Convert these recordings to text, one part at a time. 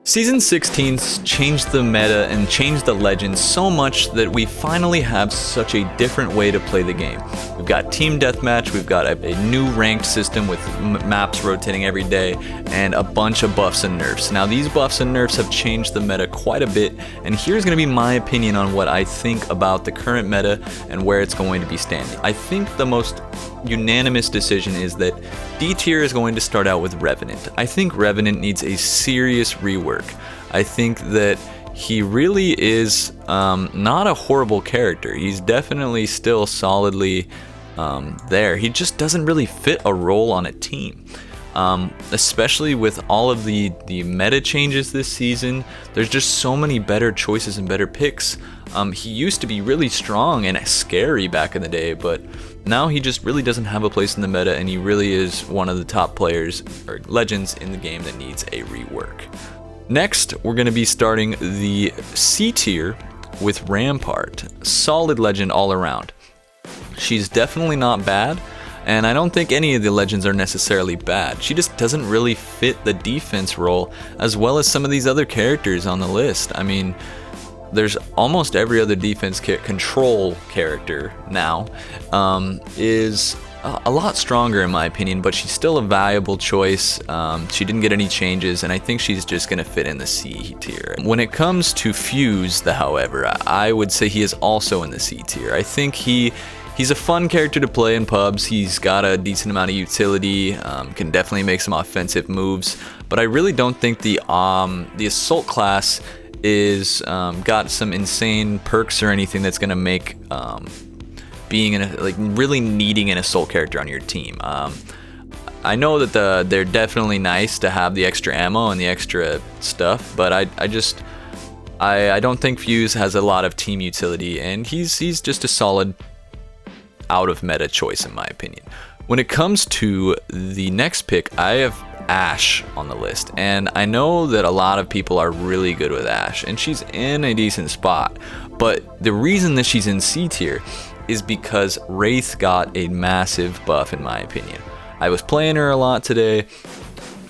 Season 16's changed the meta and changed the legends so much that we finally have such a different way to play the game. We've got team deathmatch, we've got a new ranked system with maps rotating every day, and a bunch of buffs and nerfs. Now these buffs and nerfs have changed the meta quite a bit, and here's going to be my opinion on what I think about the current meta and where it's going to be standing. I think the most unanimous decision is that D tier is going to start out with Revenant. I think Revenant needs a serious rework. I think that he really is not a horrible character. He's definitely still solidly there. He just doesn't really fit a role on a team. Especially with all of the meta changes this season, there's just so many better choices and better picks. He used to be really strong and scary back in the day, but now he just really doesn't have a place in the meta, and he really is one of the top players or legends in the game that needs a rework. Next, we're going to be starting the C tier with Rampart. Solid legend all around. She's definitely not bad, and I don't think any of the legends are necessarily bad. She just doesn't really fit the defense role as well as some of these other characters on the list. I mean, there's almost every other defense control character now is a lot stronger in my opinion, but she's still a valuable choice. She didn't get any changes, and I think she's just going to fit in the C tier. When it comes to Fuse, however, I would say he is also in the C tier. I think he's a fun character to play in pubs. He's got a decent amount of utility, can definitely make some offensive moves, but I really don't think the assault class is got some insane perks or anything that's going to make being really needing an assault character on your team. I know that they're definitely nice to have the extra ammo and the extra stuff, but I don't think Fuse has a lot of team utility, and he's just a solid out of meta choice in my opinion. When it comes to the next pick, I have Ashe on the list, and I know that a lot of people are really good with Ashe, and she's in a decent spot, but the reason that she's in C tier is because Wraith got a massive buff in my opinion. I was playing her a lot today,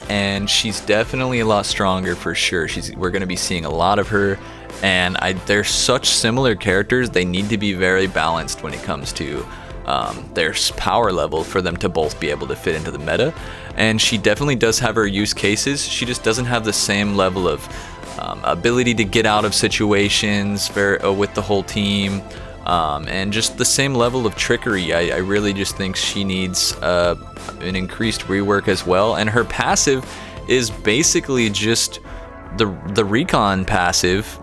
and she's definitely a lot stronger for sure. We're going to be seeing a lot of her, and they're such similar characters. They need to be very balanced when it comes to their power level for them to both be able to fit into the meta. And she definitely does have her use cases. She just doesn't have the same level of ability to get out of situations with the whole team, and just the same level of trickery. I really just think she needs an increased rework as well. And her passive is basically just the recon passive,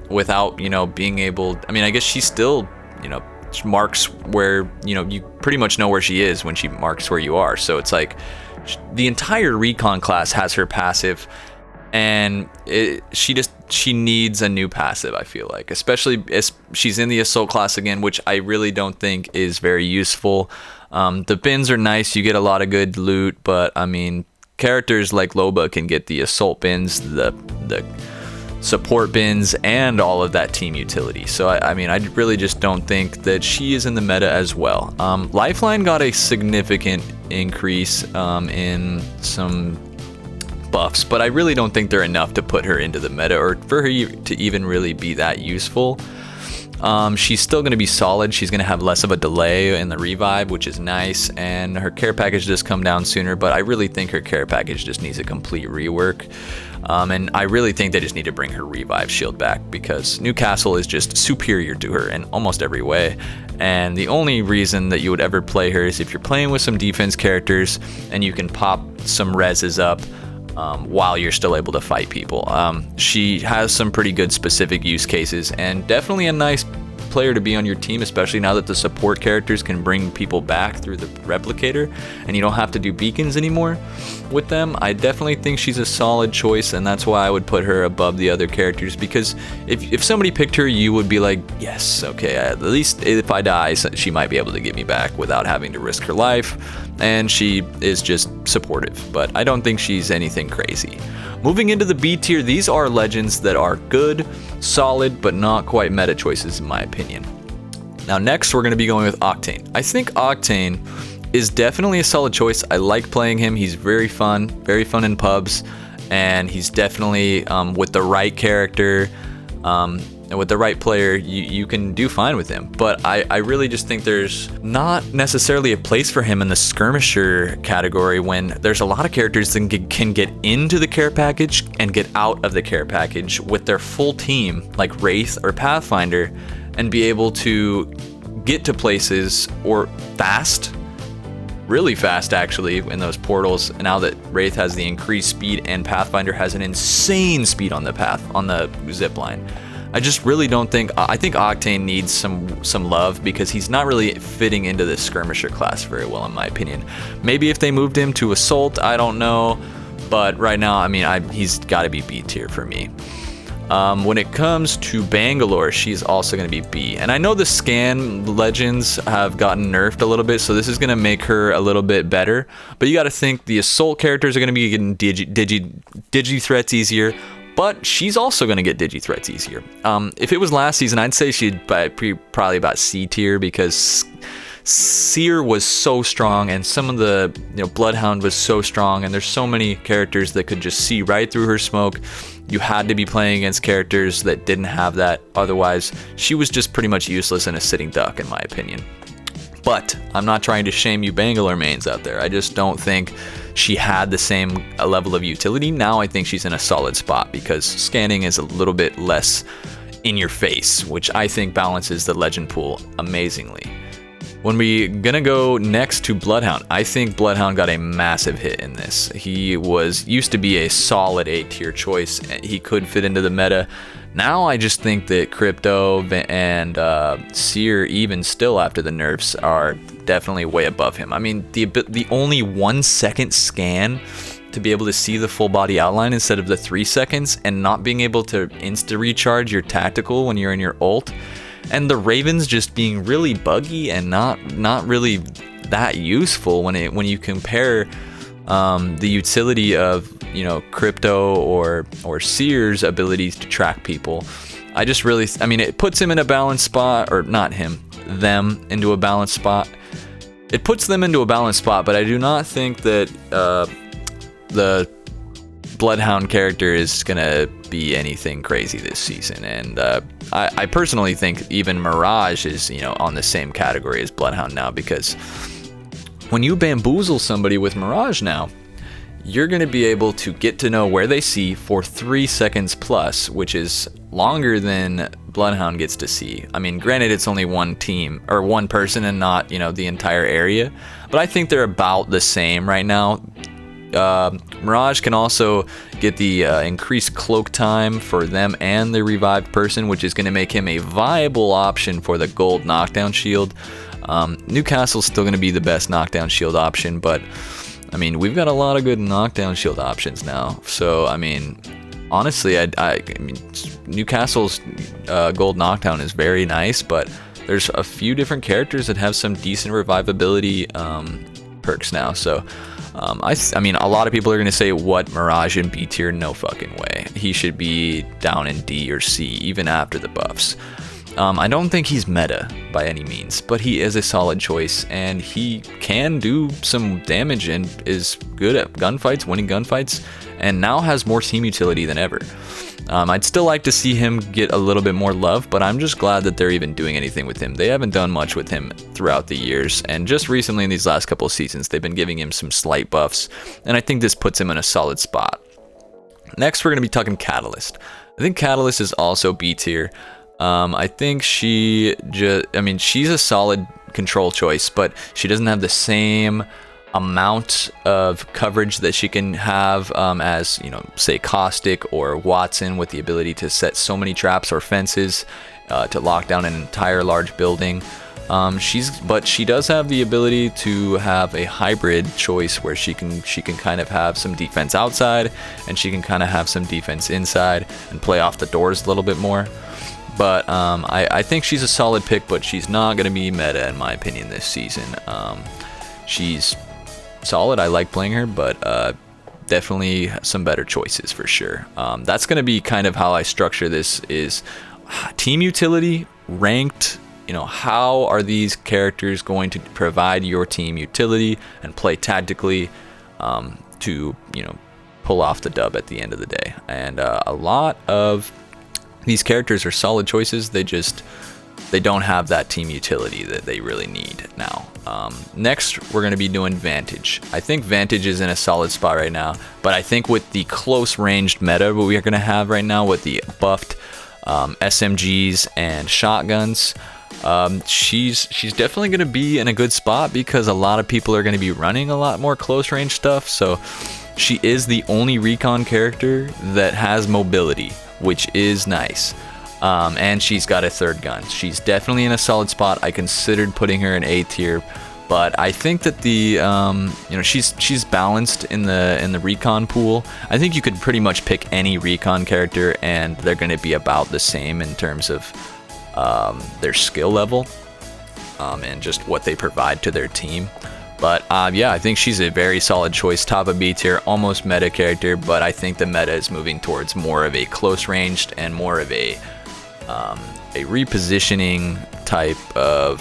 without being able. I mean, I guess she still she marks where you pretty much know where she is when she marks where you are. So it's like the entire recon class has her passive, and she needs a new passive. I feel like, especially as she's in the assault class again, which I really don't think is very useful. The bins are nice, you get a lot of good loot, but I mean, characters like Loba can get the assault bins, the support bins, and all of that team utility. So I mean, I really just don't think that she is in the meta as well. Lifeline got a significant increase in some buffs, but I really don't think they're enough to put her into the meta or for her to even really be that useful. She's still going to be solid. She's going to have less of a delay in the revive, which is nice, and her care package does come down sooner, but I really think her care package just needs a complete rework. And I really think they just need to bring her revive shield back, because Newcastle is just superior to her in almost every way. And the only reason that you would ever play her is if you're playing with some defense characters and you can pop some reses up while you're still able to fight people. She has some pretty good specific use cases, and definitely a nice player to be on your team, especially now that the support characters can bring people back through the replicator and you don't have to do beacons anymore with them. I definitely think she's a solid choice, and that's why I would put her above the other characters, because if somebody picked her, you would be like, yes, okay, at least if I die, she might be able to get me back without having to risk her life, and she is just supportive, but I don't think she's anything crazy. Moving into the B tier, these are legends that are good, solid, but not quite meta choices in my opinion. Now next, we're going to be going with Octane. I think Octane is definitely a solid choice. I like playing him. He's very fun in pubs. and he's definitely with the right character. And with the right player, you can do fine with him. But I really just think there's not necessarily a place for him in the skirmisher category when there's a lot of characters that can get into the care package and get out of the care package with their full team, like Wraith or Pathfinder, and be able to get to places or fast, really fast actually, in those portals. Now that Wraith has the increased speed and Pathfinder has an insane speed on the zip line. I just really don't think, I think Octane needs some love because he's not really fitting into the skirmisher class very well in my opinion. Maybe if they moved him to Assault, I don't know, but right now, I mean, he's got to be B tier for me. When it comes to Bangalore, she's also going to be B. And I know the scan legends have gotten nerfed a little bit, so this is going to make her a little bit better. But you got to think the Assault characters are going to be getting digi threats easier. But she's also going to get digi threats easier. If it was last season, I'd say she'd probably about C tier because Seer was so strong, and some of the Bloodhound was so strong, and there's so many characters that could just see right through her smoke. You had to be playing against characters that didn't have that. Otherwise, she was just pretty much useless and a sitting duck, in my opinion. But I'm not trying to shame you Bangalore mains out there. I just don't think she had the same level of utility. Now I think she's in a solid spot because scanning is a little bit less in your face, which I think balances the legend pool amazingly. When we gonna go next to Bloodhound, I think Bloodhound got a massive hit in this. He used to be a solid A tier choice. He could fit into the meta. Now I just think that Crypto and Seer, even still after the nerfs, are definitely way above him. I mean, the only 1 second scan to be able to see the full body outline instead of the 3 seconds, and not being able to insta recharge your tactical when you're in your ult, and the Ravens just being really buggy and not really that useful when you compare the utility of Crypto or Seer's abilities to track people. I mean, it puts him in a balanced spot, or not him, them into a balanced spot. It puts them into a balanced spot, but I do not think that the Bloodhound character is gonna be anything crazy this season. And I personally think even Mirage is on the same category as Bloodhound now, because when you bamboozle somebody with Mirage now, you're going to be able to get to know where they see for 3 seconds plus, which is longer than Bloodhound gets to see. I mean, granted, it's only one team or one person and not, the entire area, but I think they're about the same right now. Mirage can also get the increased cloak time for them and the revived person, which is going to make him a viable option for the gold knockdown shield. Newcastle's still going to be the best knockdown shield option, but I mean, we've got a lot of good knockdown shield options now. So, I mean, honestly, I mean, Newcastle's gold knockdown is very nice, but there's a few different characters that have some decent revivability perks now. So, I mean, a lot of people are going to say, what, Mirage in B tier? No fucking way. He should be down in D or C, even after the buffs. I don't think he's meta by any means, but he is a solid choice, and he can do some damage and is good at gunfights, winning gunfights, and now has more team utility than ever. I'd still like to see him get a little bit more love, but I'm just glad that they're even doing anything with him. They haven't done much with him throughout the years, and just recently in these last couple of seasons, they've been giving him some slight buffs, and I think this puts him in a solid spot. Next, we're going to be talking Catalyst. I think Catalyst is also B tier. I think she's a solid control choice, but she doesn't have the same amount of coverage that she can have as, say Caustic or Watson, with the ability to set so many traps or fences to lock down an entire large building. But she does have the ability to have a hybrid choice where she can kind of have some defense outside, and she can kind of have some defense inside and play off the doors a little bit more. But I think she's a solid pick, but she's not going to be meta in my opinion this season. She's solid. I like playing her, but definitely some better choices for sure. That's going to be kind of how I structure this: is team utility, ranked. How are these characters going to provide your team utility and play tactically to pull off the dub at the end of the day. And a lot of these characters are solid choices. They don't have that team utility that they really need now. Next, we're going to be doing Vantage. I think Vantage is in a solid spot right now, but I think with the close ranged meta we are going to have right now with the buffed SMGs and shotguns, she's definitely going to be in a good spot because a lot of people are going to be running a lot more close range stuff. So she is the only recon character that has mobility, which is nice. And she's got a third gun. She's definitely in a solid spot. I considered putting her in A tier, but I think that the she's balanced in the recon pool. I think you could pretty much pick any recon character and they're going to be about the same in terms of their skill level and just what they provide to their team. But yeah, I think she's a very solid choice, top of B tier, almost meta character, but I think the meta is moving towards more of a close ranged and more of a repositioning type of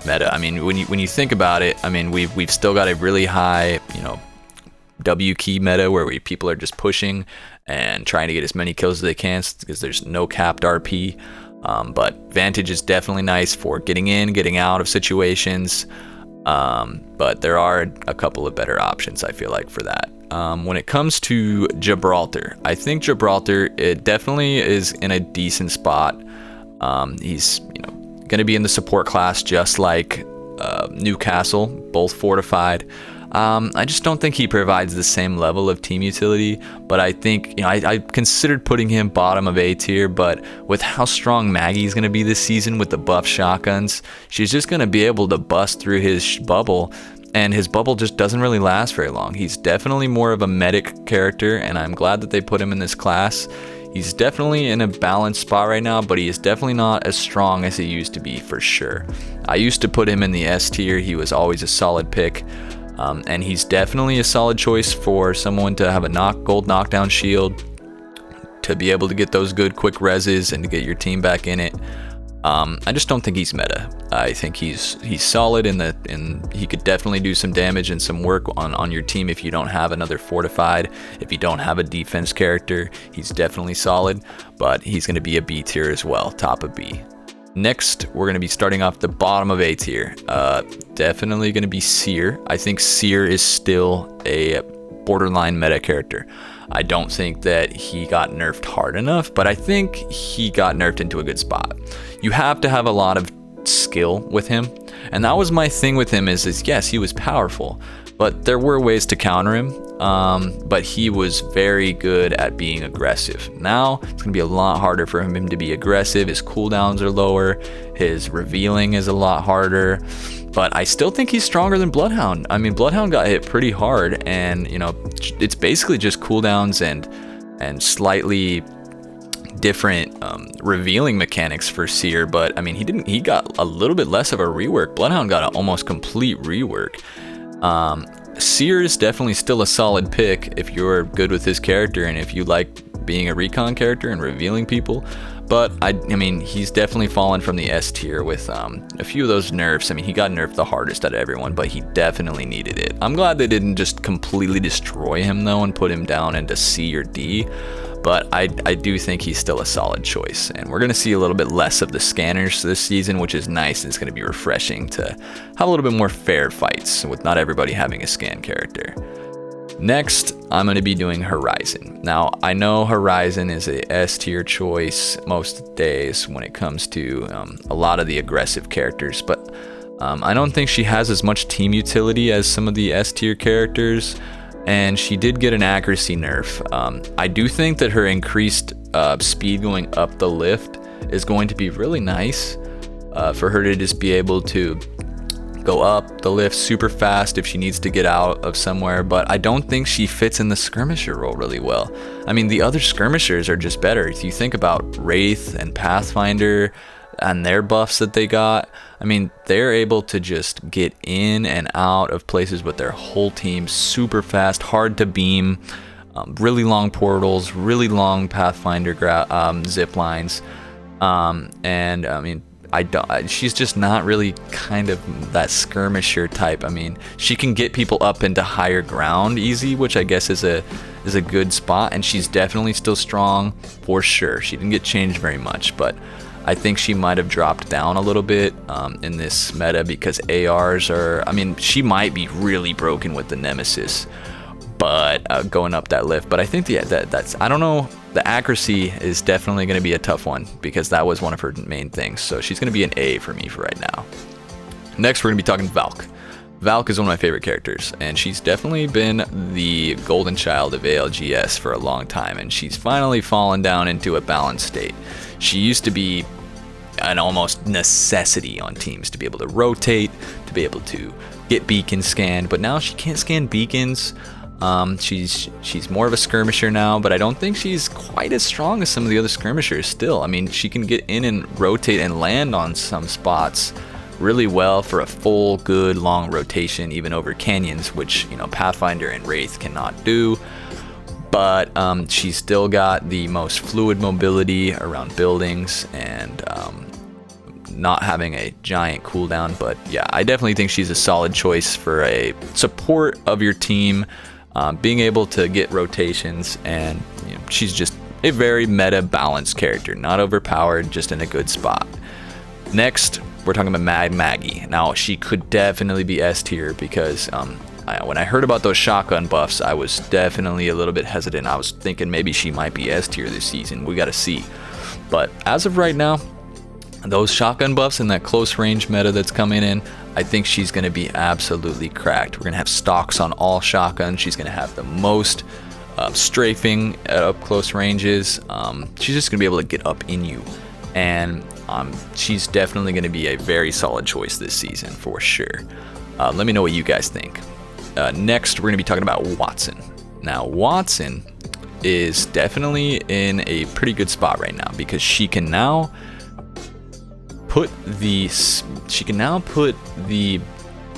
meta. I mean, when you think about it, I mean, we've still got a really high, W key meta where people are just pushing and trying to get as many kills as they can because there's no capped RP. But Vantage is definitely nice for getting in, getting out of situations. But there are a couple of better options, I feel like, for that. When it comes to Gibraltar, I think Gibraltar, it definitely is in a decent spot. He's going to be in the support class just like Newcastle, both fortified. I just don't think he provides the same level of team utility, but I think, I considered putting him bottom of A tier, but with how strong Maggie's going to be this season with the buff shotguns, she's just going to be able to bust through his bubble, and his bubble just doesn't really last very long. He's definitely more of a medic character, and I'm glad that they put him in this class. He's definitely in a balanced spot right now, but he is definitely not as strong as he used to be, for sure. I used to put him in the S tier. He was always a solid pick. And he's definitely a solid choice for someone to have a gold knockdown shield, to be able to get those good quick reses and to get your team back in it. I just don't think he's meta. I think he's solid and he could definitely do some damage and some work on your team if you don't have another fortified, if you don't have a defense character. He's definitely solid, but he's going to be a B tier as well, top of B. Next, we're going to be starting off the bottom of A tier. Definitely going to be Seer. I think Seer is still a borderline meta character. I don't think that he got nerfed hard enough, but I think he got nerfed into a good spot. You have to have a lot of skill with him, and that was my thing with him is yes, he was powerful, but there were ways to counter him. But he was very good at being aggressive. Now it's gonna be a lot harder for him to be aggressive. His cooldowns are lower, his revealing is a lot harder, but I still think he's stronger than Bloodhound. I mean, Bloodhound got hit pretty hard, and it's basically just cooldowns and slightly different revealing mechanics for Seer. But I mean, he got a little bit less of a rework. Bloodhound got an almost complete rework. Seer is definitely still a solid pick if you're good with his character and if you like being a recon character and revealing people. But I mean, he's definitely fallen from the S tier with a few of those nerfs. I mean, he got nerfed the hardest out of everyone, but he definitely needed it. I'm glad they didn't just completely destroy him though and put him down into C or D. But I do think he's still a solid choice. And we're going to see a little bit less of the scanners this season, which is nice. It's going to be refreshing to have a little bit more fair fights with not everybody having a scan character. Next, I'm going to be doing Horizon. Now, I know Horizon is a S tier choice most days when it comes to a lot of the aggressive characters, but I don't think she has as much team utility as some of the S tier characters. And she did get an accuracy nerf. I do think that her increased speed going up the lift is going to be really nice for her to just be able to go up the lift super fast if she needs to get out of somewhere, but I don't think she fits in the skirmisher role really well. I mean, the other skirmishers are just better. If you think about Wraith and Pathfinder and their buffs that they got, I mean, they're able to just get in and out of places with their whole team super fast, hard to beam, really long portals, really long Pathfinder zip lines, and I mean, she's just not really kind of that skirmisher type. I mean, she can get people up into higher ground easy, which I guess is a good spot, and she's definitely still strong for sure. She didn't get changed very much, but I think she might have dropped down a little bit in this meta because ARs are, I mean, she might be really broken with the Nemesis, but going up that lift. But I think that's, I don't know, the accuracy is definitely going to be a tough one because that was one of her main things. So she's going to be an A for me for right now. Next, we're going to be talking Valk. Valk is one of my favorite characters, and she's definitely been the golden child of ALGS for a long time, and she's finally fallen down into a balanced state. She used to be an almost necessity on teams to be able to rotate, to be able to get beacons scanned, but now she can't scan beacons. She's more of a skirmisher now, but I don't think she's quite as strong as some of the other skirmishers still. I mean, she can get in and rotate and land on some spots really well for a full, good, long rotation, even over canyons, which, you know, Pathfinder and Wraith cannot do. But she's still got the most fluid mobility around buildings and not having a giant cooldown. But yeah, I definitely think she's a solid choice for a support of your team, being able to get rotations, and you know, she's just a very meta balanced character, not overpowered, just in a good spot. Next, we're talking about Mad Maggie. Now, she could definitely be S tier because when I heard about those shotgun buffs, I was definitely a little bit hesitant. I was thinking maybe she might be S tier this season. We got to see. But as of right now, those shotgun buffs and that close range meta that's coming in, I think she's going to be absolutely cracked. We're going to have stocks on all shotguns. She's going to have the most strafing at up close ranges. She's just going to be able to get up in you. And she's definitely going to be a very solid choice this season for sure. Let me know what you guys think. Next, we're going to be talking about Wattson. Now, Wattson is definitely in a pretty good spot right now because she can now put the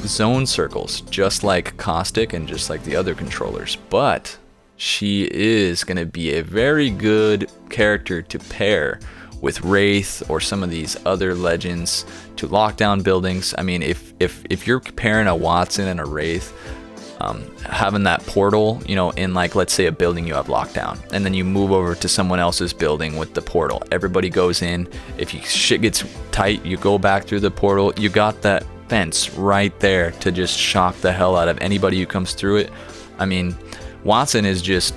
zone circles just like Caustic and just like the other controllers, but she is going to be a very good character to pair with Wraith or some of these other legends to lock down buildings. I mean, if you're pairing a Wattson and a Wraith, having that portal, you know, in like, let's say a building you have locked down, and then you move over to someone else's building with the portal. Everybody goes in. If shit gets tight, you go back through the portal. You got that fence right there to just shock the hell out of anybody who comes through it. I mean, Wattson is just,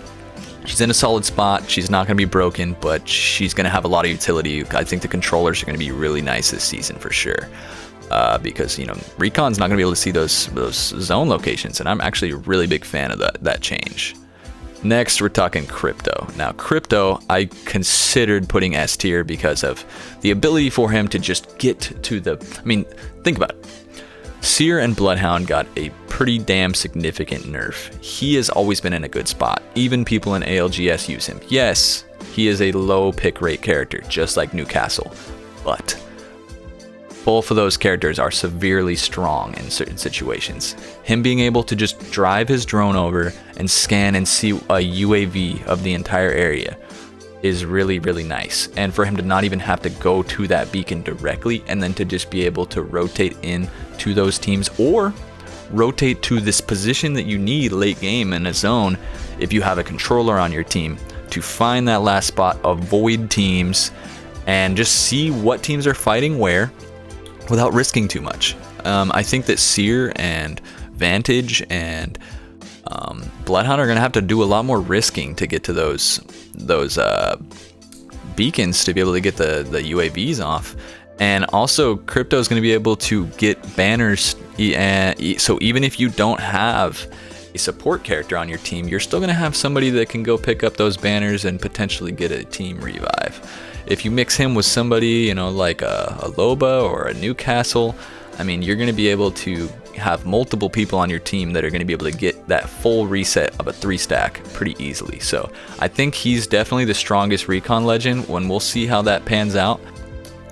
she's in a solid spot. She's not going to be broken, but she's going to have a lot of utility. I think the controllers are going to be really nice this season for sure. Because, you know, Recon's not going to be able to see those zone locations, and I'm actually a really big fan of that change. Next, we're talking Crypto. Now, Crypto, I considered putting S tier because of the ability for him to just get to the... I mean, think about it. Seer and Bloodhound got a pretty damn significant nerf. He has always been in a good spot. Even people in ALGS use him. Yes, he is a low pick rate character, just like Newcastle, but both of those characters are severely strong in certain situations. Him being able to just drive his drone over and scan and see a UAV of the entire area is really, really nice. And for him to not even have to go to that beacon directly, and then to just be able to rotate in to those teams or rotate to this position that you need late game in a zone if you have a controller on your team, to find that last spot, avoid teams, and just see what teams are fighting where without risking too much. I think that Seer and Vantage and Bloodhound are going to have to do a lot more risking to get to those beacons to be able to get the UAVs off. And also, Crypto is going to be able to get banners. So even if you don't have a support character on your team, you're still going to have somebody that can go pick up those banners and potentially get a team revive. If you mix him with somebody, you know, like a Loba or a Newcastle, I mean, you're going to be able to have multiple people on your team that are going to be able to get that full reset of a 3-stack pretty easily. So I think he's definitely the strongest recon legend, when we'll see how that pans out.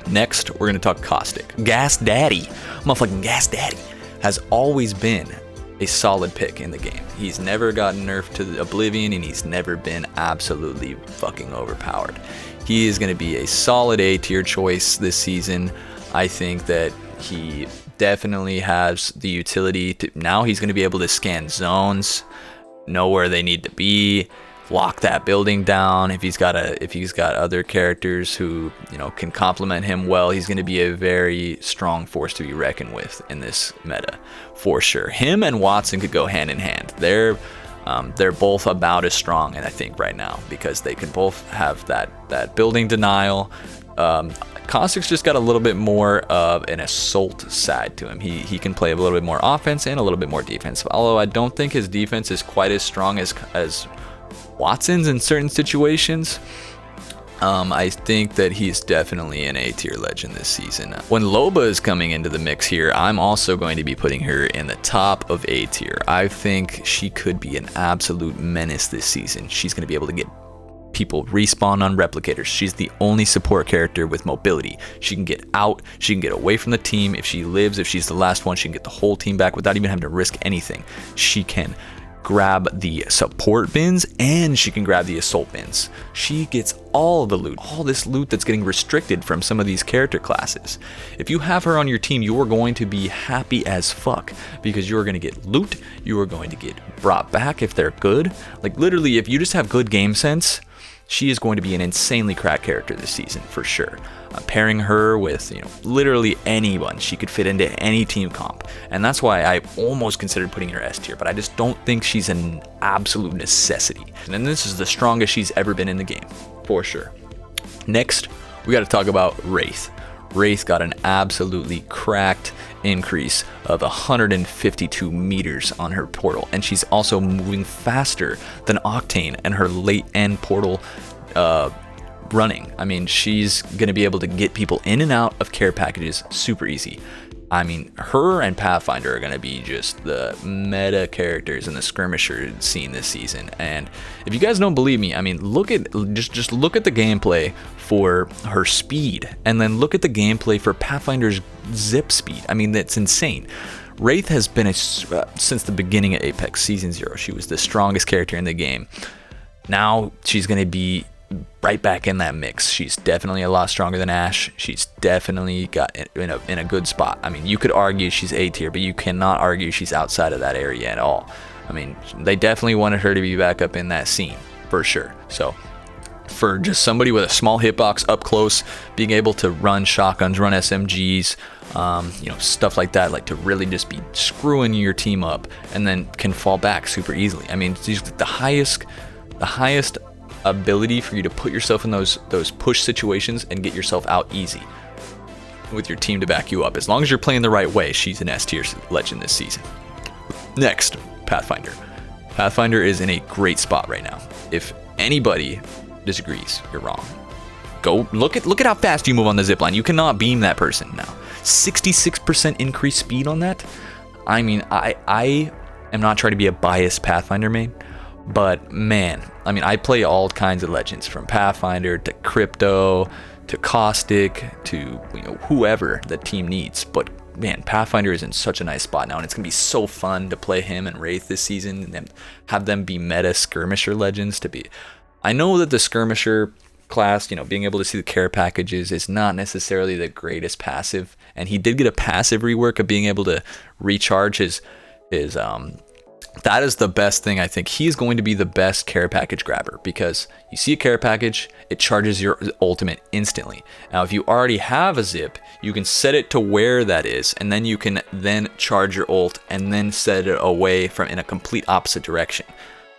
Next, we're going to talk Caustic. Gas Daddy, motherfucking Gas Daddy, has always been a solid pick in the game. He's never gotten nerfed to Oblivion, and he's never been absolutely fucking overpowered. He is going to be a solid A tier choice this season. I think that he definitely has the utility to, now he's going to be able to scan zones, know where they need to be, lock that building down. If he's got other characters who, you know, can complement him well, he's going to be a very strong force to be reckoned with in this meta for sure. Him and Wattson could go hand in hand. They're both about as strong, and I think right now, because they can both have that building denial. Caustic's just got a little bit more of an assault side to him. He can play a little bit more offense and a little bit more defense. Although I don't think his defense is quite as strong as Wattson's in certain situations. I think that he's definitely an A tier legend this season. When Loba is coming into the mix here, I'm also going to be putting her in the top of A tier. I think she could be an absolute menace this season. She's going to be able to get people respawn on replicators. She's the only support character with mobility. She can get out, she can get away from the team. If she lives, if she's the last one, she can get the whole team back without even having to risk anything. She can grab the support bins and she can grab the assault bins. She gets all the loot, all this loot that's getting restricted from some of these character classes. If you have her on your team, you are going to be happy as fuck, because you are going to get loot, you are going to get brought back if they're good. Like literally, if you just have good game sense, she is going to be an insanely cracked character this season for sure. Pairing her with, you know, literally anyone, she could fit into any team comp, and that's why I almost considered putting her S tier, but I just don't think she's an absolute necessity. And this is the strongest she's ever been in the game for sure. Next, we got to talk about Wraith. Wraith got an absolutely cracked increase of 152 meters on her portal, and she's also moving faster than Octane and her late end portal running. I mean, she's going to be able to get people in and out of care packages super easy. I mean, her and Pathfinder are going to be just the meta characters in the skirmisher scene this season. And if you guys don't believe me, I mean, just look at the gameplay for her speed, and then look at the gameplay for Pathfinder's zip speed. I mean, that's insane. Wraith has been since the beginning of Apex Season 0. She was the strongest character in the game. Now she's going to be right back in that mix. She's definitely a lot stronger than Ashe. She's definitely got in a good spot. I mean, you could argue she's A tier, but you cannot argue she's outside of that area at all. I mean, they definitely wanted her to be back up in that scene for sure. So for just somebody with a small hitbox up close, being able to run shotguns, run SMGs, you know, stuff like that, like to really just be screwing your team up and then can fall back super easily. I mean, she's the highest ability for you to put yourself in those push situations and get yourself out easy with your team to back you up. As long as you're playing the right way, she's an S tier legend this season. Next, Pathfinder. Pathfinder is in a great spot right now. If anybody disagrees, you're wrong. Go look at how fast you move on the zipline. You cannot beam that person now. 66% increased speed on that. I mean, I am not trying to be a biased Pathfinder main, but man, I mean, I play all kinds of legends, from Pathfinder to Crypto to Caustic to, you know, whoever the team needs. But man, Pathfinder is in such a nice spot now, and it's gonna be so fun to play him and Wraith this season and have them be meta skirmisher legends. I know that the skirmisher class, you know, being able to see the care packages is not necessarily the greatest passive, and he did get a passive rework of being able to recharge his that is the best thing. I think he's going to be the best care package grabber, because you see a care package, it charges your ultimate instantly. Now, if you already have a zip, you can set it to where that is, and then you can then charge your ult and then set it away from in a complete opposite direction.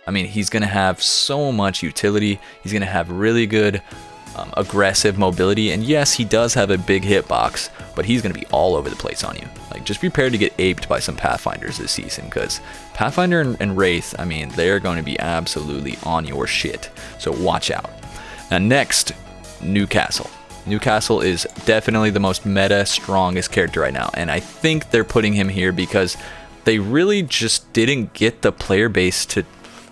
I mean, he's going to have so much utility. He's going to have really good aggressive mobility, and yes, he does have a big hitbox, but he's going to be all over the place on you. Like, just prepare to get aped by some Pathfinders this season, because Pathfinder and Wraith, I mean, they're going to be absolutely on your shit, so watch out. Now next, Newcastle. Newcastle is definitely the most meta strongest character right now, and I think they're putting him here because they really just didn't get the player base to,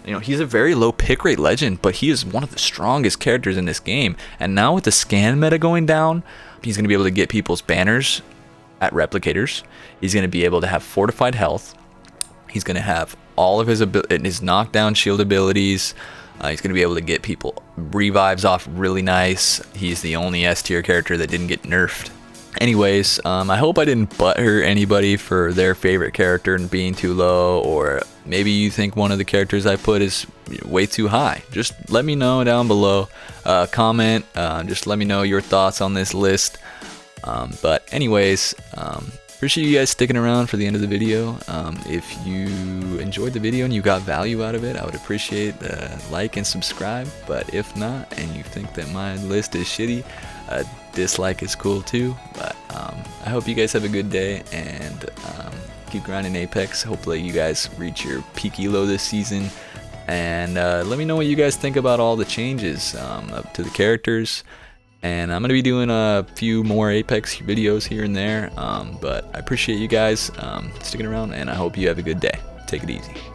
you know, he's a very low pick rate legend, but he is one of the strongest characters in this game. And now with the scan meta going down, he's going to be able to get people's banners at replicators. He's going to be able to have fortified health. He's going to have all of his knockdown shield abilities. He's going to be able to get people revives off really nice. He's the only S tier character that didn't get nerfed. Anyways, I hope I didn't butthurt anybody for their favorite character and being too low, or maybe you think one of the characters I put is way too high. Just let me know down below. Comment, just let me know your thoughts on this list. But anyways, appreciate you guys sticking around for the end of the video. If you enjoyed the video and you got value out of it, I would appreciate like and subscribe. But if not, and you think that my list is shitty, a dislike is cool too. But I hope you guys have a good day, and keep grinding Apex. Hopefully you guys reach your peak elo this season, and let me know what you guys think about all the changes up to the characters. And I'm going to be doing a few more Apex videos here and there, but I appreciate you guys sticking around, and I hope you have a good day. Take it easy.